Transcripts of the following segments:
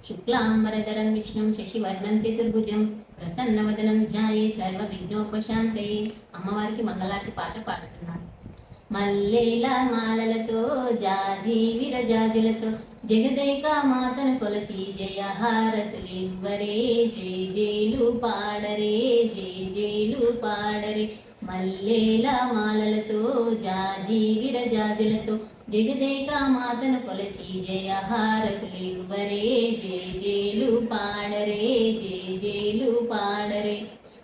శుక్లాంబరధరం విష్ణుం శశివర్ణం చతుర్భుజం ప్రసన్నవదనం ధ్యాయే సర్వ విఘ్నోపశాంతయే. అమ్మవారికి మంగళారతి పాట పాడుతున్నాను. మల్లేల మాలలతో జాజి విరజాజులతో జగదేక మాతను కొలచి జయహారతులివ్వరే. జై జైలు పాడరే, జై జైలు పాడరే. మల్లేల మాలలతో జాజి విరజాజులతో జగదేక మాతను కొలచి జయహారతులివ్వరే. జై జైలు పాడరే, జై జైలు పాడరే.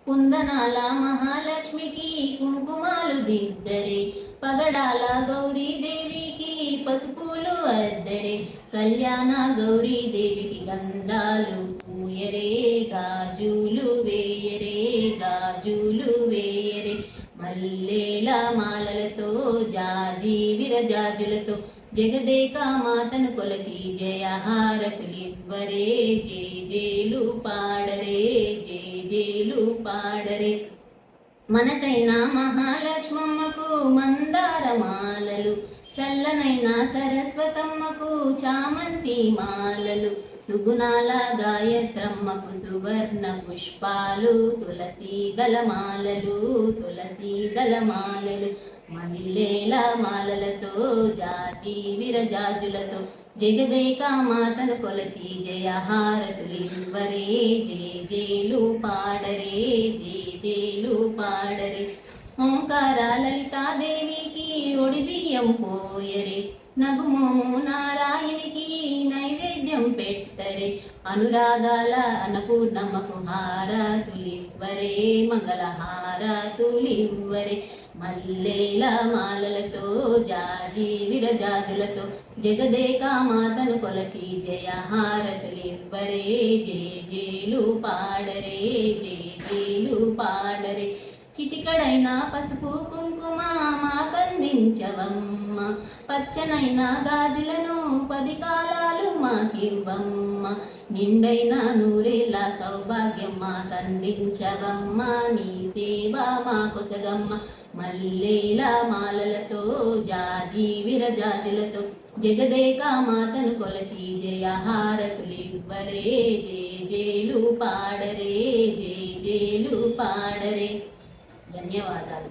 కుందనాల మహాలక్ష్మికి కుంకుమాలు దిద్దరే, పగడాల గౌరీదేవికి పసుపులు అద్దరే. కళ్యాణ గౌరీదేవికి గంధాలు పూయరే, గాజులు వేయరే, గాజులు వేయరే. మల్లేల మాలలతో జాజి విరజాజులతో జగదేక మాతను కొలచి జయహారతులివ్వరే. జై జైలు పాడరే, జై జైలు పాడరే. మనసైన మహాలక్ష్మమ్మకు మందారమాలలు, చల్లనైన సరస్వతమ్మకు చామంతి మాలలు, సుగుణాల గాయత్రమ్మకు సువర్ణ పుష్పాలు, తులసి దళమాలలు, తులసి దళమాలలు. మల్లేల మాలలతో జాజి విరజాజులతో జగదేక మాతను కొలచి జయహారతులివ్వరే. జై జైలు పాడరే, జై జైలు పాడరే. ఓంకార లలితాదేవికి ఒడిబియ్యం పోయరే, నగుమోము నారాయణికి నైవేద్యం పెట్టరే. అనురాగాల అన్నపూర్ణమ్మకు హారతులివ్వరే, మంగళ హారతులివ్వరే. మల్లేల మాలలతో జాజి విరజాజులతో జగదేక మాతను కొలచి జయహారతులివ్వరే. జై జైలు పాడరే, జై జైలు పాడరే. చిటికడైన పసుపు కుంకుమ మాకందించవమ్మ, పచ్చనైన గాజులను 10 కాలాలు మాకివ్వమ్మ. నిండైన నూరేళ్ళ సౌభాగ్యం మాకందించవమ్మ, నీ సేవ మా కొసగమ్మ. మల్లేల మాలలతో జాజి విరజాజులతో జగదేక మాతను కొలచి జయహారతులివ్వరే. జై జైలు పాడరే, జై జైలు పాడరే. ధన్యవాదాలు.